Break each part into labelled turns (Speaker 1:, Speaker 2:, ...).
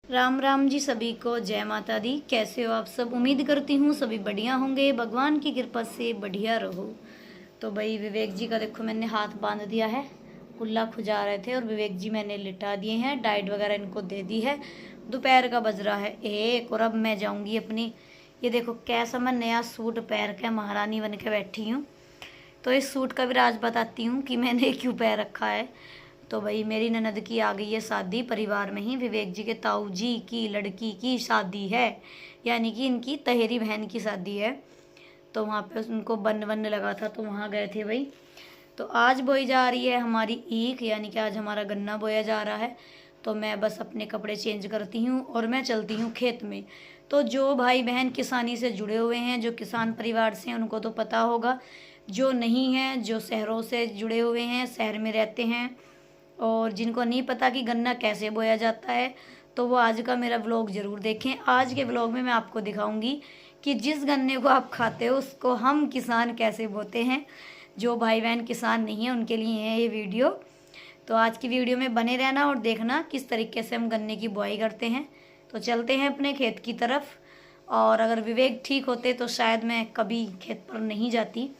Speaker 1: राम राम जी सभी को, जय माता दी। कैसे हो आप सब? उम्मीद करती हूँ सभी बढ़िया होंगे, भगवान की कृपा से बढ़िया रहो। तो भाई विवेक जी का देखो मैंने हाथ बांध दिया है, कुल्ला खुजा रहे थे और विवेक जी मैंने लिटा दिए हैं, डाइट वगैरह इनको दे दी है। दोपहर का बज रहा है 1 और अब मैं जाऊँगी अपनी, ये देखो कैसा मैं नया सूट पहन के महारानी बन के बैठी हूँ। तो इस सूट का भी राज बताती हूँ कि मैंने क्यों पहन रखा है। तो भाई मेरी ननद की आ गई है शादी, परिवार में ही विवेक जी के ताऊ जी की लड़की की शादी है, यानी कि इनकी तहेरी बहन की शादी है। तो वहाँ पे उनको बन लगा था तो वहाँ गए थे भाई। तो आज बोई जा रही है हमारी ईख, यानी कि आज हमारा गन्ना बोया जा रहा है। तो मैं बस अपने कपड़े चेंज करती हूँ और मैं चलती हूँ खेत में। तो जो भाई बहन किसानी से जुड़े हुए हैं, जो किसान परिवार से हैं, उनको तो पता होगा। जो नहीं हैं, जो शहरों से जुड़े हुए हैं, शहर में रहते हैं, और जिनको नहीं पता कि गन्ना कैसे बोया जाता है, तो वो आज का मेरा व्लॉग ज़रूर देखें। आज के व्लॉग में मैं आपको दिखाऊंगी कि जिस गन्ने को आप खाते हो उसको हम किसान कैसे बोते हैं। जो भाई बहन किसान नहीं है उनके लिए है ये वीडियो। तो आज की वीडियो में बने रहना और देखना किस तरीके से हम गन्ने की बुआई करते हैं। तो चलते हैं अपने खेत की तरफ। और अगर विवेक ठीक होते तो शायद मैं कभी खेत पर नहीं जाती,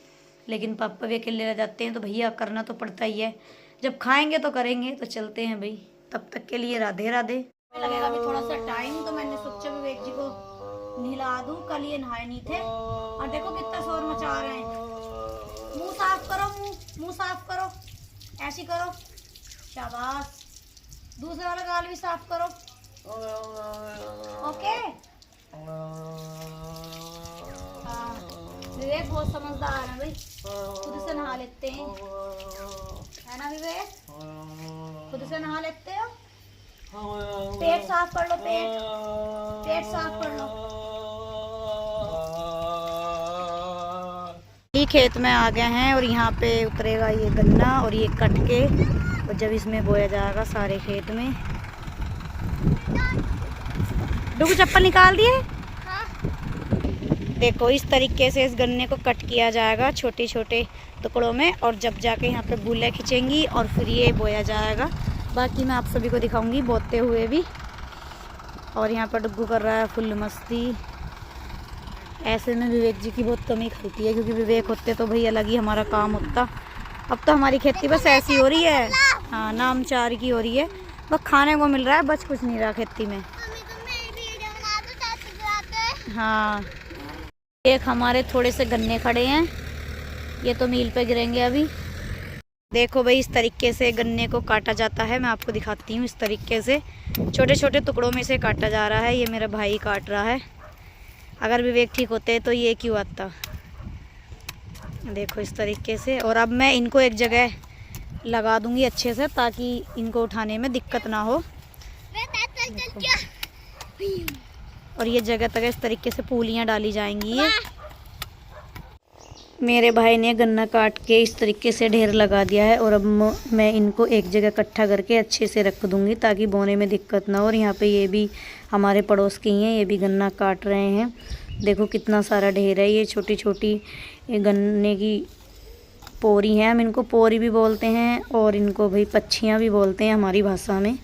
Speaker 1: लेकिन पापा भी अकेले रह जाते हैं तो भैया करना तो पड़ता ही है। जब खाएंगे तो करेंगे। तो चलते हैं भाई, तब तक के लिए राधे राधे। लगेगा अभी थोड़ा सा टाइम, तो मैंने सोचा विवेक जी को नहला दूं, कल ये नहाए नहीं थे। और देखो कितना शोर मचा रहे हैं। मुंह साफ करो, मुंह साफ करो, ऐसी करो, शाबाश। दूसरा वाला गाल भी साफ करो, ओके। हाँ, विवेक बहुत समझदार है भाई, खुद से नहा लेते हैं, है ना विवेक? खुद से नहा लेते हो। पेट साफ कर लो, पेट साफ कर लो। ये खेत में आ गए हैं और यहाँ पे उतरेगा ये गन्ना और ये कट के, और जब इसमें बोया जाएगा सारे खेत में। डुगू चप्पल निकाल दिए। देखो इस तरीके से इस गन्ने को कट किया जाएगा छोटे छोटे टुकड़ों में, और जब जाके यहाँ पे गुल्ले खिंचेंगी और फिर ये बोया जाएगा। बाकी मैं आप सभी को दिखाऊंगी बोते हुए भी। और यहाँ पर डुग्गू कर रहा है फुल मस्ती। ऐसे में विवेक जी की बहुत कमी खलती है, क्योंकि विवेक होते तो भाई अलग ही हमारा काम होता। अब तो हमारी खेती बस ऐसी हो रही है, हाँ नामचार की हो रही है, बस खाने को मिल रहा है, बस कुछ नहीं रहा खेती में। हाँ, एक हमारे थोड़े से गन्ने खड़े हैं, ये तो मील पे गिरेंगे अभी। देखो भाई इस तरीके से गन्ने को काटा जाता है, मैं आपको दिखाती हूँ। इस तरीके से छोटे छोटे टुकड़ों में से काटा जा रहा है, ये मेरा भाई काट रहा है। अगर विवेक ठीक होते तो ये क्यों आता। देखो इस तरीके से। और अब मैं इनको एक जगह लगा दूंगी अच्छे से, ताकि इनको उठाने में दिक्कत ना हो। और ये जगह तक इस तरीके से पूलियाँ डाली जाएंगी। ये मेरे भाई ने गन्ना काट के इस तरीके से ढेर लगा दिया है, और अब मैं इनको एक जगह इकट्ठा करके अच्छे से रख दूंगी ताकि बोने में दिक्कत ना हो। और यहाँ पे ये भी हमारे पड़ोस के ही हैं, ये भी गन्ना काट रहे हैं। देखो कितना सारा ढेर है। ये छोटी छोटी ये गन्ने की पोरी हैं, हम इनको पोरी भी बोलते हैं, और इनको भाई पच्छियाँ भी बोलते हैं हमारी भाषा में।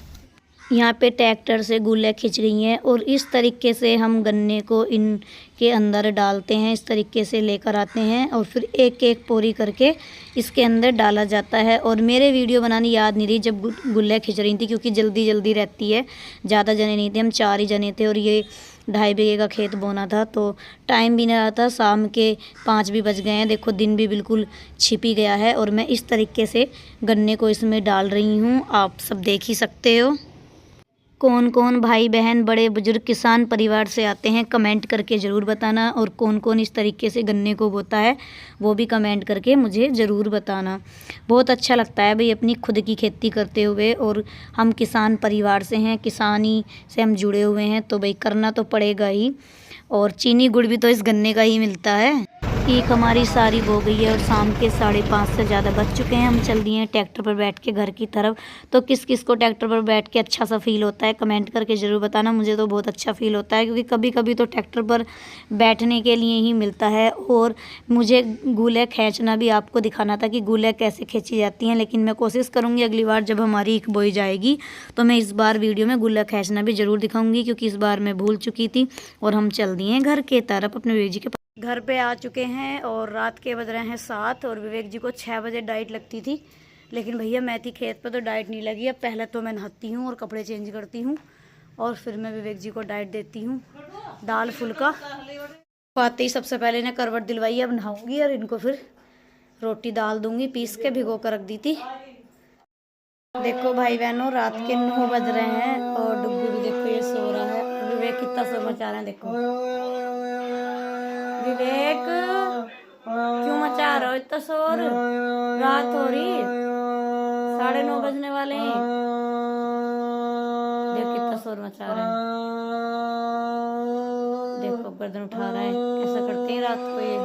Speaker 1: यहाँ पे ट्रैक्टर से गुल्ले खिंच रही हैं, और इस तरीके से हम गन्ने को इनके अंदर डालते हैं। इस तरीके से लेकर आते हैं और फिर एक एक पोरी करके इसके अंदर डाला जाता है। और मेरे वीडियो बनानी याद नहीं रही जब गुल्ले खिंच रही थी, क्योंकि जल्दी जल्दी रहती है, ज़्यादा जने नहीं थे, हम 4 ही जने थे, और ये 2.5 बीघे का खेत बोना था। तो टाइम भी नहीं रहा था, शाम के 5 भी बज गए हैं। देखो दिन भी बिल्कुल छिप ही गया है, और मैं इस तरीके से गन्ने को इसमें डाल रही हूँ, आप सब देख ही सकते हो। कौन कौन भाई बहन बड़े बुजुर्ग किसान परिवार से आते हैं कमेंट करके ज़रूर बताना, और कौन कौन इस तरीके से गन्ने को बोता है वो भी कमेंट करके मुझे ज़रूर बताना। बहुत अच्छा लगता है भाई अपनी खुद की खेती करते हुए, और हम किसान परिवार से हैं, किसानी से हम जुड़े हुए हैं, तो भाई करना तो पड़ेगा ही। और चीनी गुड़ भी तो इस गन्ने का ही मिलता है। ईख हमारी सारी बो गई है और शाम के 5:30 से ज़्यादा बज चुके हैं। हम चल दिए हैं ट्रैक्टर पर बैठ के घर की तरफ। तो किस किस को ट्रैक्टर पर बैठ के अच्छा सा फील होता है कमेंट करके ज़रूर बताना। मुझे तो बहुत अच्छा फील होता है, क्योंकि कभी कभी तो ट्रैक्टर पर बैठने के लिए ही मिलता है। और मुझे गुलें खींचना भी आपको दिखाना था कि गुलें कैसे खींची जाती हैं, लेकिन मैं कोशिश करूँगी अगली बार जब हमारी ईख बोई जाएगी तो मैं इस बार वीडियो में गुलें खींचना भी ज़रूर दिखाऊँगी, क्योंकि इस बार मैं भूल चुकी थी। और हम चल दिए हैं घर के तरफ अपने विवेक जी के। घर पे आ चुके हैं और रात के बज रहे हैं 7 और विवेक जी को 6 बजे डाइट लगती थी, लेकिन भैया मैं थी खेत पे तो डाइट नहीं लगी। अब पहले तो मैं नहाती हूँ और कपड़े चेंज करती हूँ और फिर मैं विवेक जी को डाइट देती हूँ, दाल फुल्का। आते ही सबसे पहले इन्हें करवट दिलवाई, अब नहाऊंगी और इनको फिर रोटी दाल दूंगी पीस के, भिगो कर रख दी थी। देखो भाई बहनों, रात के 9 बज रहे हैं और डुग्गू भी देखो ये सो रहा है। विवेक कितना शोर मचा रहे हैं देखो। विवेक क्यों मचा रहे हो इतना शोर? रात हो रही, 9:30 बजने वाले हैं। देखो कितना शोर मचा रहा है, देखो गर्दन उठा रहा है, ऐसा करते हैं रात को ये।